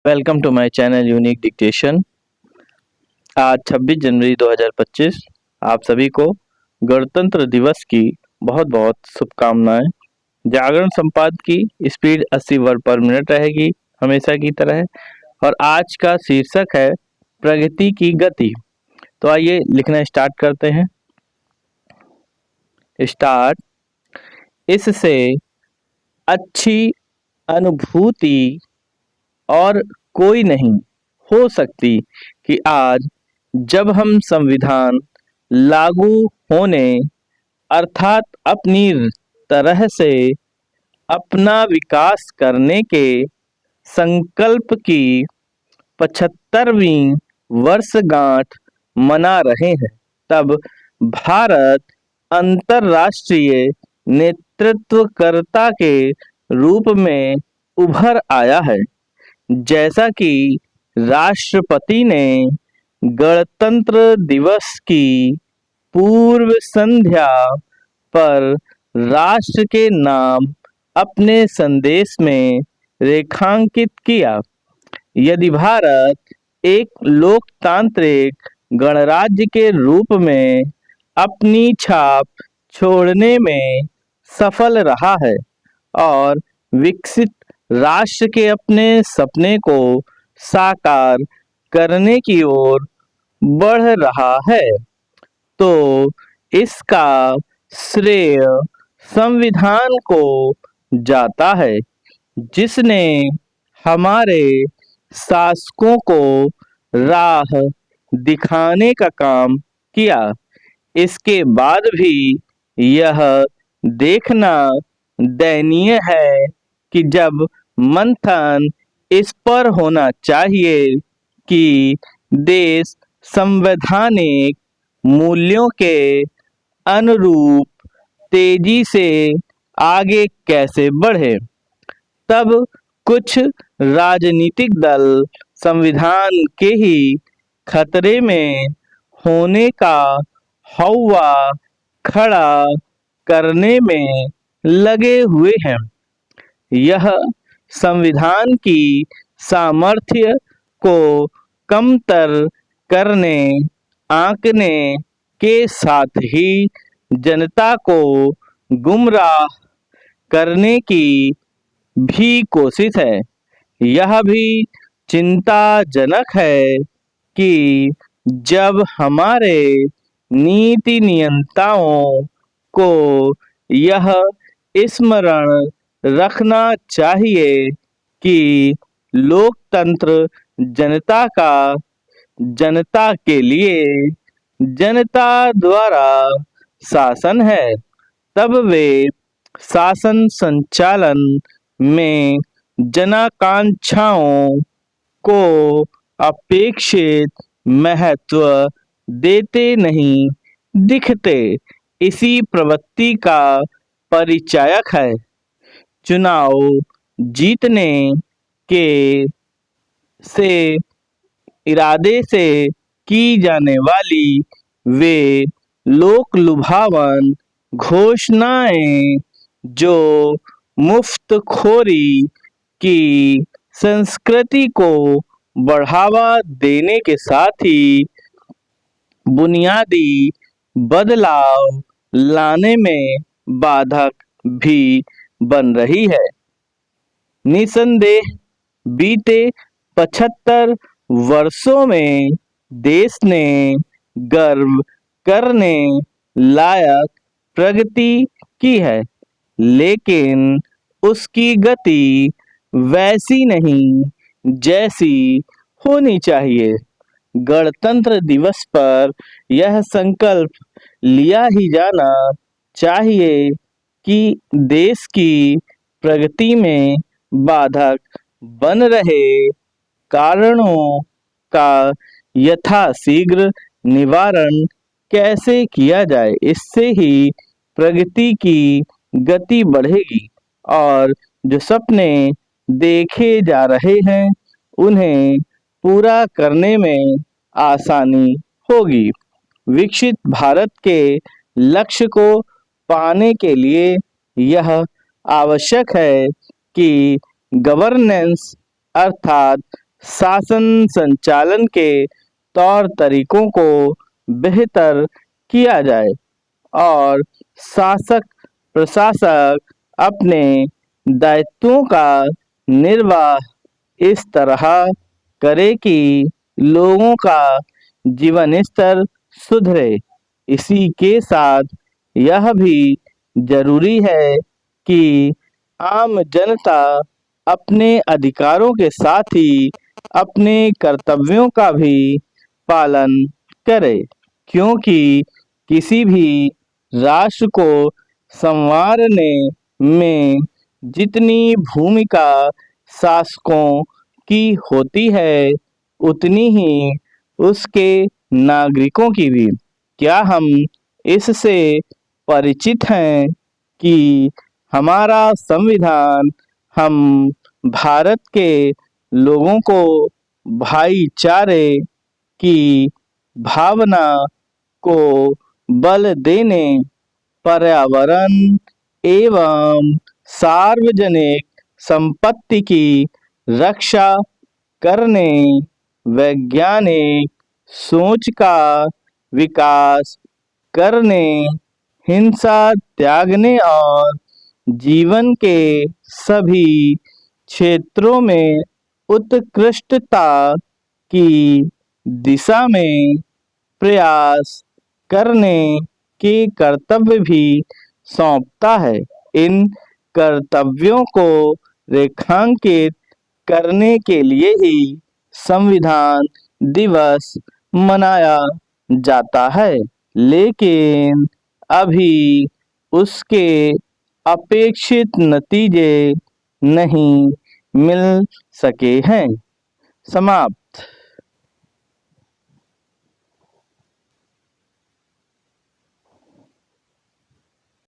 Welcome to my channel Unique Dictation. आज 26 जनवरी 2025 आप सभी को गणतंत्र दिवस की बहुत बहुत शुभकामनाएं। जागरण संपाद की स्पीड 80 वर्ड पर मिनट रहेगी हमेशा की तरह। और आज का शीर्षक है प्रगति की गति। तो आइए लिखना स्टार्ट करते हैं। स्टार्ट। इससे अच्छी अनुभूति और कोई नहीं हो सकती कि आज जब हम संविधान लागू होने अर्थात अपनी तरह से अपना विकास करने के संकल्प की 75वीं वर्षगांठ मना रहे हैं, तब भारत अंतर्राष्ट्रीय नेतृत्वकर्ता के रूप में उभर आया है। जैसा कि राष्ट्रपति ने गणतंत्र दिवस की पूर्व संध्या पर राष्ट्र के नाम अपने संदेश में रेखांकित किया, यदि भारत एक लोकतांत्रिक गणराज्य के रूप में अपनी छाप छोड़ने में सफल रहा है और विकसित राष्ट्र के अपने सपने को साकार करने की ओर बढ़ रहा है, तो इसका श्रेय संविधान को जाता है, जिसने हमारे शासकों को राह दिखाने का काम किया। इसके बाद भी यह देखना दयनीय है कि जब मंथन इस पर होना चाहिए कि देश संवैधानिक मूल्यों के अनुरूप तेजी से आगे कैसे बढ़े, तब कुछ राजनीतिक दल संविधान के ही खतरे में होने का हौवा खड़ा करने में लगे हुए हैं। यह संविधान की सामर्थ्य को कमतर करने आंकने के साथ ही जनता को गुमराह करने की भी कोशिश है। यह भी चिंताजनक है कि जब हमारे नीति नियंताओं को यह स्मरण रखना चाहिए कि लोकतंत्र जनता का, जनता के लिए, जनता द्वारा शासन है, तब वे शासन संचालन में जनाकांक्षाओं को अपेक्षित महत्व देते नहीं दिखते। इसी प्रवृत्ति का परिचायक है चुनाव जीतने के से इरादे से की जाने वाली वे लोक लुभावन घोषणाएं जो मुफ्तखोरी की संस्कृति को बढ़ावा देने के साथ ही बुनियादी बदलाव लाने में बाधक भी बन रही है। निसंदेह बीते 75 वर्षों में देश ने गर्व करने लायक प्रगति की है, लेकिन उसकी गति वैसी नहीं जैसी होनी चाहिए। गणतंत्र दिवस पर यह संकल्प लिया ही जाना चाहिए कि देश की प्रगति में बाधक बन रहे कारणों का यथाशीघ्र निवारण कैसे किया जाए। इससे ही प्रगति की गति बढ़ेगी और जो सपने देखे जा रहे हैं उन्हें पूरा करने में आसानी होगी। विकसित भारत के लक्ष्य को पाने के लिए यह आवश्यक है कि गवर्नेंस अर्थात शासन संचालन के तौर तरीकों को बेहतर किया जाए और शासक प्रशासक अपने दायित्वों का निर्वाह इस तरह करे कि लोगों का जीवन स्तर सुधरे। इसी के साथ यह भी जरूरी है कि आम जनता अपने अधिकारों के साथ ही अपने कर्तव्यों का भी पालन करे, क्योंकि किसी भी राष्ट्र को संवारने में जितनी भूमिका शासकों की होती है उतनी ही उसके नागरिकों की भी। क्या हम इससे परिचित हैं कि हमारा संविधान हम भारत के लोगों को भाईचारे की भावना को बल देने, पर्यावरण एवं सार्वजनिक संपत्ति की रक्षा करने, वैज्ञानिक सोच का विकास करने, हिंसा त्यागने और जीवन के सभी क्षेत्रों में उत्कृष्टता की दिशा में प्रयास करने के कर्तव्य भी सौंपता है। इन कर्तव्यों को रेखांकित करने के लिए ही संविधान दिवस मनाया जाता है, लेकिन अभी उसके अपेक्षित नतीजे नहीं मिल सके हैं। समाप्त।